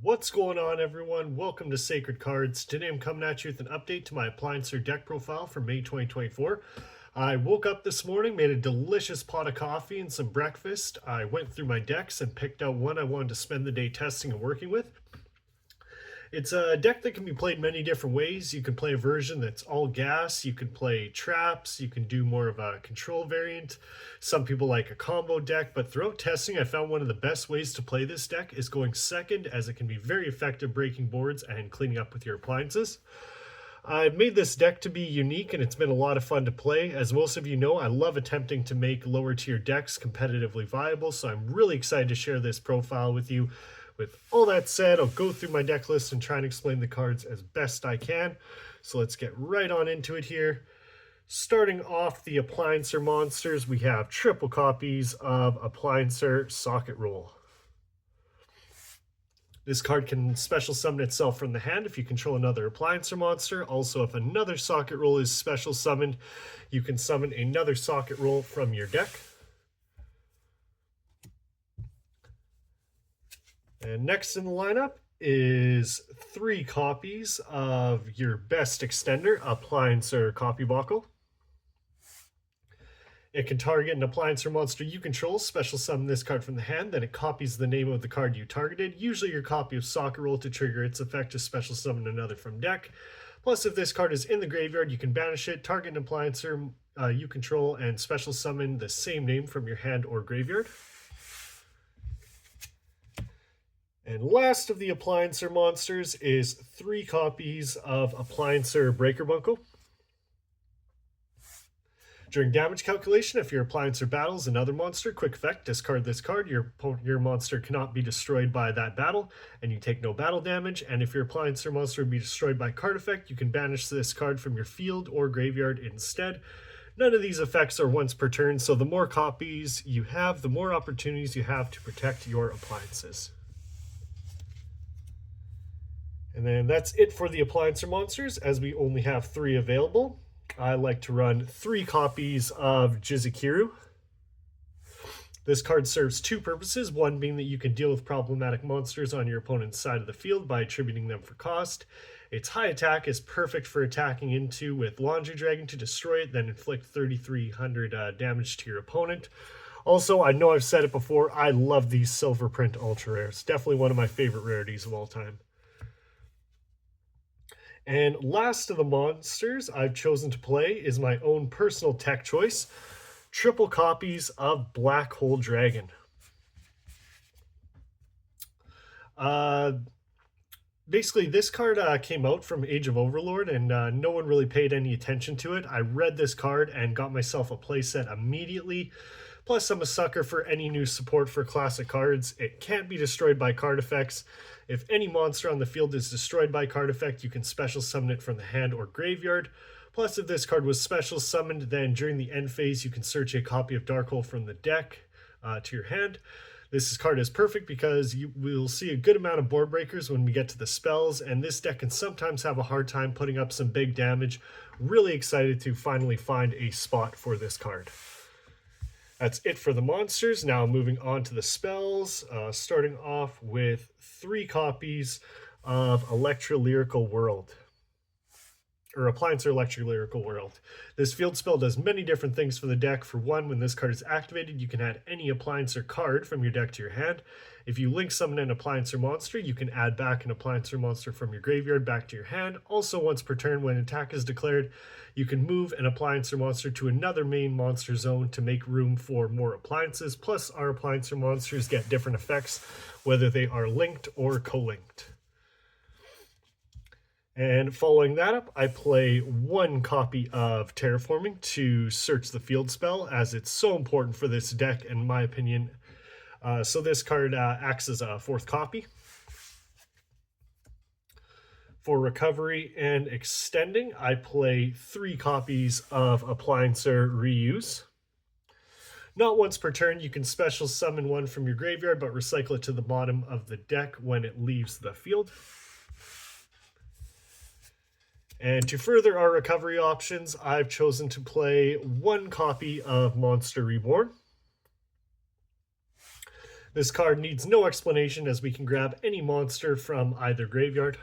What's going on, everyone? Welcome to Sacred Cards. Today I'm coming at you with an update to my Appliancer deck profile for May 2024. I woke up this morning, made a delicious pot of coffee and some breakfast. I went through my decks and picked out one I wanted to spend the day testing and working with. It's a deck that can be played many different ways. You can play a version that's all gas, you can play traps, you can do more of a control variant. Some people like a combo deck, but throughout testing, I found one of the best ways to play this deck is going second, as it can be very effective breaking boards and cleaning up with your appliances. I've made this deck to be unique and it's been a lot of fun to play. As most of you know, I love attempting to make lower tier decks competitively viable, so I'm really excited to share this profile with you. With all that said, I'll go through my deck list and try and explain the cards as best I can. So let's get right on into it here. Starting off the Appliancer monsters, we have triple copies of Appliancer Socket Roll. This card can special summon itself from the hand if you control another Appliancer monster. Also, if another Socket Roll is special summoned, you can summon another Socket Roll from your deck. And next in the lineup is 3 copies of your best extender, Appliancer Copy Buckle. It can target an Appliancer monster you control, special summon this card from the hand, then it copies the name of the card you targeted, usually your copy of Socket Roll, to trigger its effect to special summon another from deck. Plus, if this card is in the graveyard, you can banish it, target an Appliancer you control, and special summon the same name from your hand or graveyard. And last of the Appliancer monsters is 3 copies of Appliancer Breaker Buckle. During damage calculation, if your Appliancer battles another monster, quick effect, discard this card. Your monster cannot be destroyed by that battle, and you take no battle damage. And if your Appliancer monster would be destroyed by card effect, you can banish this card from your field or graveyard instead. None of these effects are once per turn, so the more copies you have, the more opportunities you have to protect your appliances. And then that's it for the Appliancer monsters, as we only have 3 available. I like to run 3 copies of Jizukiru. This card serves 2 purposes, one being that you can deal with problematic monsters on your opponent's side of the field by attributing them for cost. Its high attack is perfect for attacking into with Laundry Dragon to destroy it, then inflict 3,300 damage to your opponent. Also, I know I've said it before, I love these silver print ultra rares. Definitely one of my favorite rarities of all time. And last of the monsters I've chosen to play is my own personal tech choice, triple copies of Black Hole Dragon. Basically, this card came out from Age of Overlord, and no one really paid any attention to it. I read this card and got myself a playset immediately. Plus, I'm a sucker for any new support for classic cards. It can't be destroyed by card effects. If any monster on the field is destroyed by card effect, you can special summon it from the hand or graveyard. Plus, if this card was special summoned, then during the end phase, you can search a copy of Darkhold from the deck to your hand. This card is perfect because you will see a good amount of board breakers when we get to the spells, and this deck can sometimes have a hard time putting up some big damage. Really excited to finally find a spot for this card. That's it for the monsters. Now moving on to the spells, starting off with 3 copies of Electrolyrical World, or Appliancer Electrolyrical World. This field spell does many different things for the deck. For one, when this card is activated, you can add any Appliancer card from your deck to your hand. If you link summon an Appliancer monster, you can add back an Appliancer monster from your graveyard back to your hand. Also, once per turn, when attack is declared, you can move an Appliancer monster to another main monster zone to make room for more appliances. Plus, our Appliancer monsters get different effects, whether they are linked or co-linked. And following that up, I play 1 copy of Terraforming to search the field spell, as it's so important for this deck, in my opinion. So this card acts as a 4th copy. For recovery and extending, I play 3 copies of Appliancer Reuse. Not once per turn, you can special summon one from your graveyard, but recycle it to the bottom of the deck when it leaves the field. And to further our recovery options, I've chosen to play 1 copy of Monster Reborn. This card needs no explanation as we can grab any monster from either graveyard.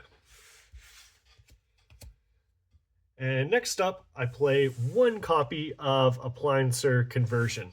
And next up, I play one copy of Appliancer Conversion.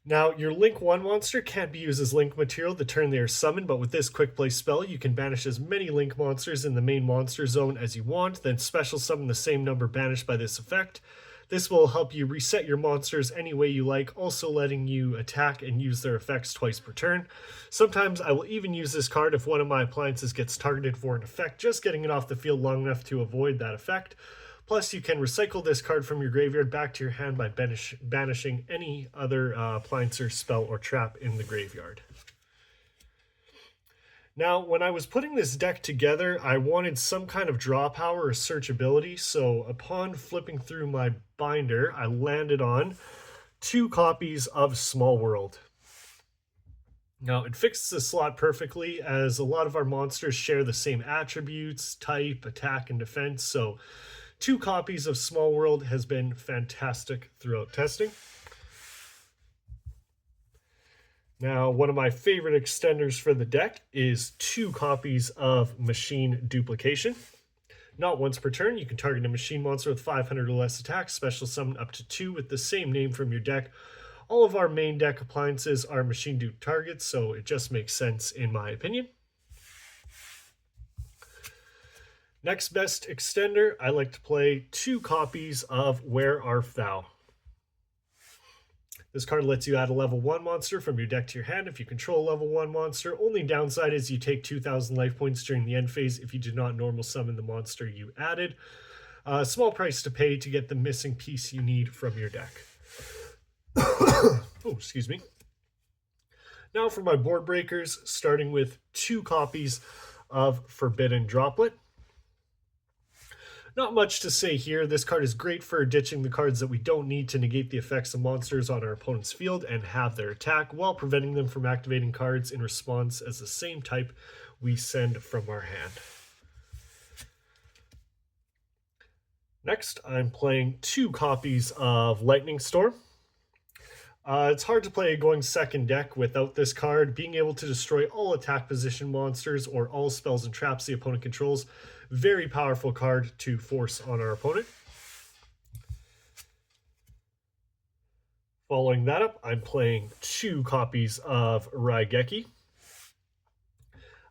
Now, your Link 1 monster can't be used as Link material the turn they are summoned, but with this quick play spell, you can banish as many Link monsters in the main monster zone as you want, then special summon the same number banished by this effect. This will help you reset your monsters any way you like, also letting you attack and use their effects twice per turn. Sometimes I will even use this card if one of my appliances gets targeted for an effect, just getting it off the field long enough to avoid that effect. Plus, you can recycle this card from your graveyard back to your hand by banishing any other appliancer, spell, or trap in the graveyard. Now, when I was putting this deck together, I wanted some kind of draw power or searchability, so upon flipping through my binder, I landed on 2 copies of Small World. Now, it fixes the slot perfectly, as a lot of our monsters share the same attributes, type, attack, and defense, so 2 copies of Small World has been fantastic throughout testing. Now, one of my favorite extenders for the deck is 2 copies of Machine Duplication. Not once per turn, you can target a machine monster with 500 or less attack, special summon up to 2 with the same name from your deck. All of our main deck appliances are machine dupe targets, so it just makes sense in my opinion. Next best extender, I like to play 2 copies of Where Art Thou. This card lets you add a level 1 monster from your deck to your hand if you control a level 1 monster. Only downside is you take 2,000 life points during the end phase if you do not normal summon the monster you added. Small price to pay to get the missing piece you need from your deck. Oh, excuse me. Now for my board breakers, starting with 2 copies of Forbidden Droplet. Not much to say here. This card is great for ditching the cards that we don't need to negate the effects of monsters on our opponent's field and have their attack, while preventing them from activating cards in response as the same type we send from our hand. Next, I'm playing 2 copies of Lightning Storm. It's hard to play a going second deck without this card. Being able to destroy all attack position monsters or all spells and traps the opponent controls. Very powerful card to force on our opponent. Following that up, I'm playing 2 copies of Raigeki.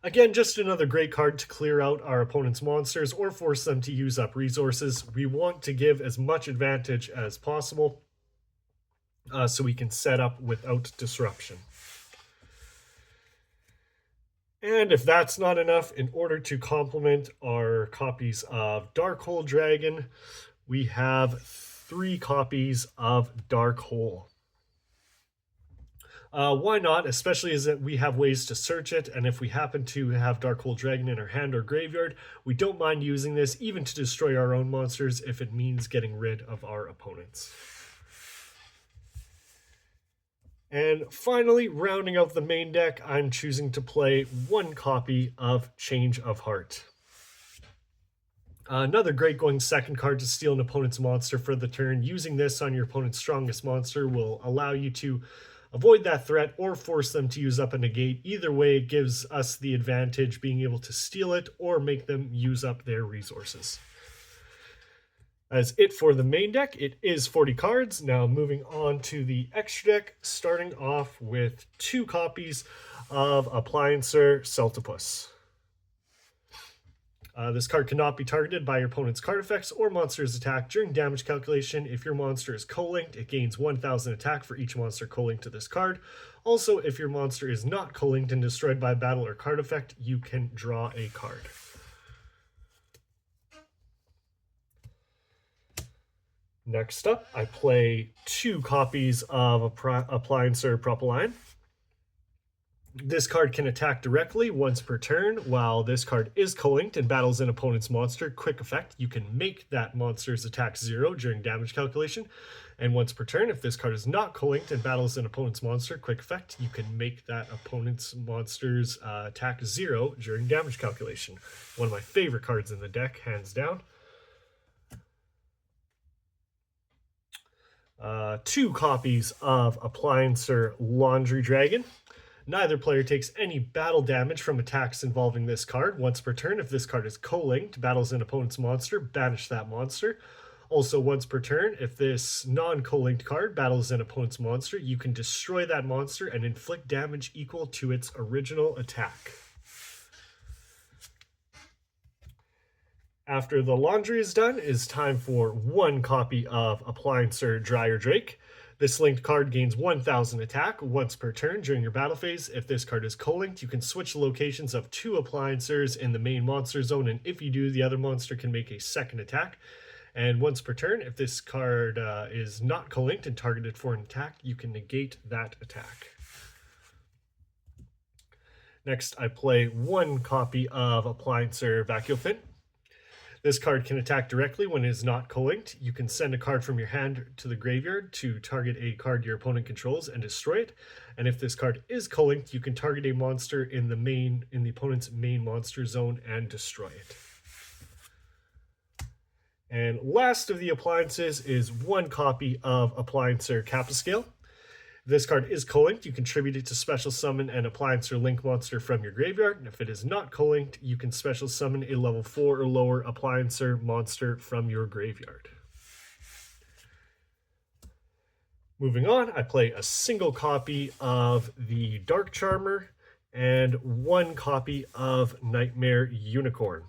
Again, just another great card to clear out our opponent's monsters or force them to use up resources. We want to give as much advantage as possible so we can set up without disruption. And if that's not enough, in order to complement our copies of Darkhold Dragon, we have 3 copies of Darkhole. Why not? Especially as that we have ways to search it, and if we happen to have Darkhold Dragon in our hand or graveyard, we don't mind using this even to destroy our own monsters if it means getting rid of our opponents. And finally, rounding out the main deck, I'm choosing to play 1 copy of Change of Heart. Another great going second card to steal an opponent's monster for the turn. Using this on your opponent's strongest monster will allow you to avoid that threat or force them to use up a negate. Either way, it gives us the advantage being able to steal it or make them use up their resources. As it for the main deck, it is 40 cards. Now moving on to the extra deck, starting off with 2 copies of Appliancer Celtipus. This card cannot be targeted by your opponent's card effects or monster's attack during damage calculation. If your monster is co-linked, it gains 1,000 attack for each monster co-linked to this card. Also, if your monster is not co-linked and destroyed by battle or card effect, you can draw a card. Next up, I play 2 copies of Appliancer Propoline. This card can attack directly once per turn. While this card is co-linked and battles an opponent's monster, quick effect, you can make that monster's attack 0 during damage calculation. And once per turn, if this card is not co-linked and battles an opponent's monster, quick effect, you can make that opponent's monster's attack 0 during damage calculation. One of my favorite cards in the deck, hands down. 2 copies of Appliancer Laundry Dragon. Neither player takes any battle damage from attacks involving this card. Once per turn, if this card is co-linked, battles an opponent's monster, banish that monster. Also, once per turn, if this non-co-linked card battles an opponent's monster, you can destroy that monster and inflict damage equal to its original attack. After the laundry is done, it's time for one copy of Appliancer Dryer Drake. This linked card gains 1000 attack once per turn during your battle phase. If this card is co-linked, you can switch the locations of 2 Appliancers in the main monster zone, and if you do, the other monster can make a second attack. And once per turn, if this card is not co-linked and targeted for an attack, you can negate that attack. Next, I play one copy of Appliancer Vacuum Fin. This card can attack directly when it is not co-linked. You can send a card from your hand to the graveyard to target a card your opponent controls and destroy it. And if this card is co-linked, you can target a monster in the opponent's main monster zone and destroy it. And last of the appliances is one copy of Appliancer Capascale. If this card is co-linked, you contribute it to special summon an Appliancer link monster from your graveyard. And if it is not co-linked, you can special summon a level 4 or lower Appliancer monster from your graveyard. Moving on, I play a single copy of the Dark Charmer and one copy of Nightmare Unicorn.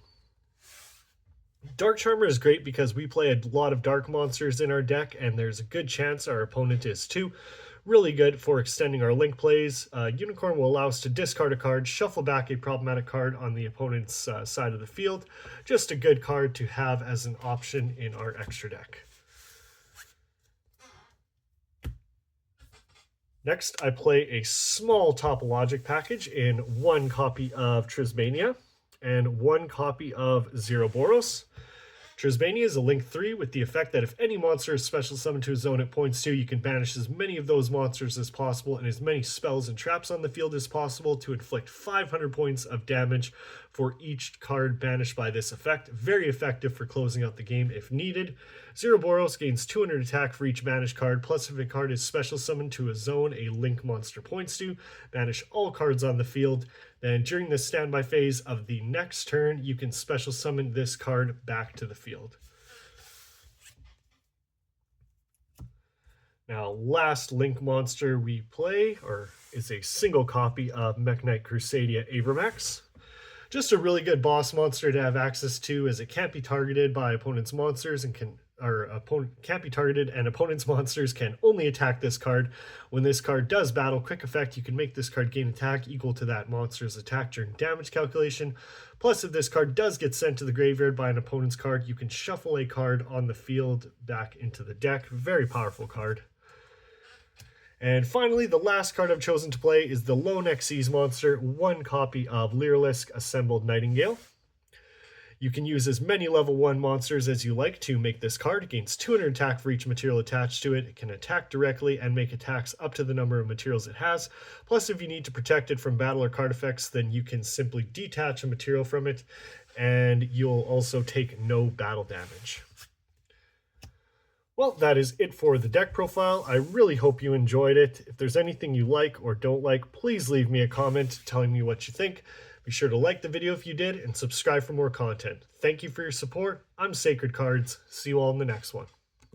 Dark Charmer is great because we play a lot of dark monsters in our deck, and there's a good chance our opponent is too. Really good for extending our link plays. Unicorn will allow us to discard a card, shuffle back a problematic card on the opponent's side of the field. Just a good card to have as an option in our extra deck. Next, I play a small topologic package in one copy of Trisbania and one copy of Zeroboros. Trisbania is a link 3 with the effect that if any monster is special summoned to a zone at points 2, you can banish as many of those monsters as possible and as many spells and traps on the field as possible to inflict 500 points of damage for each card banished by this effect. Very effective for closing out the game if needed. Zeroboros gains 200 attack for each banished card, plus if a card is special summoned to a zone a link monster points to, banish all cards on the field. Then during the standby phase of the next turn, you can special summon this card back to the field. Now, last link monster we play is a single copy of Mech Knight Crusadia Abramax. Just a really good boss monster to have access to, as it can't be targeted by opponent's monsters and opponent's monsters can only attack this card. When this card does battle, quick effect, you can make this card gain attack equal to that monster's attack during damage calculation. Plus, if this card does get sent to the graveyard by an opponent's card, you can shuffle a card on the field back into the deck. Very powerful card. And finally, the last card I've chosen to play is the Lone Xyz monster, one copy of Lyrilisc Assembled Nightingale. You can use as many level 1 monsters as you like to make this card. It gains 200 attack for each material attached to it. It can attack directly and make attacks up to the number of materials it has. Plus, if you need to protect it from battle or card effects, then you can simply detach a material from it, and you'll also take no battle damage. Well, that is it for the deck profile. I really hope you enjoyed it. If there's anything you like or don't like, please leave me a comment telling me what you think. Be sure to like the video if you did and subscribe for more content. Thank you for your support. I'm SacredCards. See you all in the next one.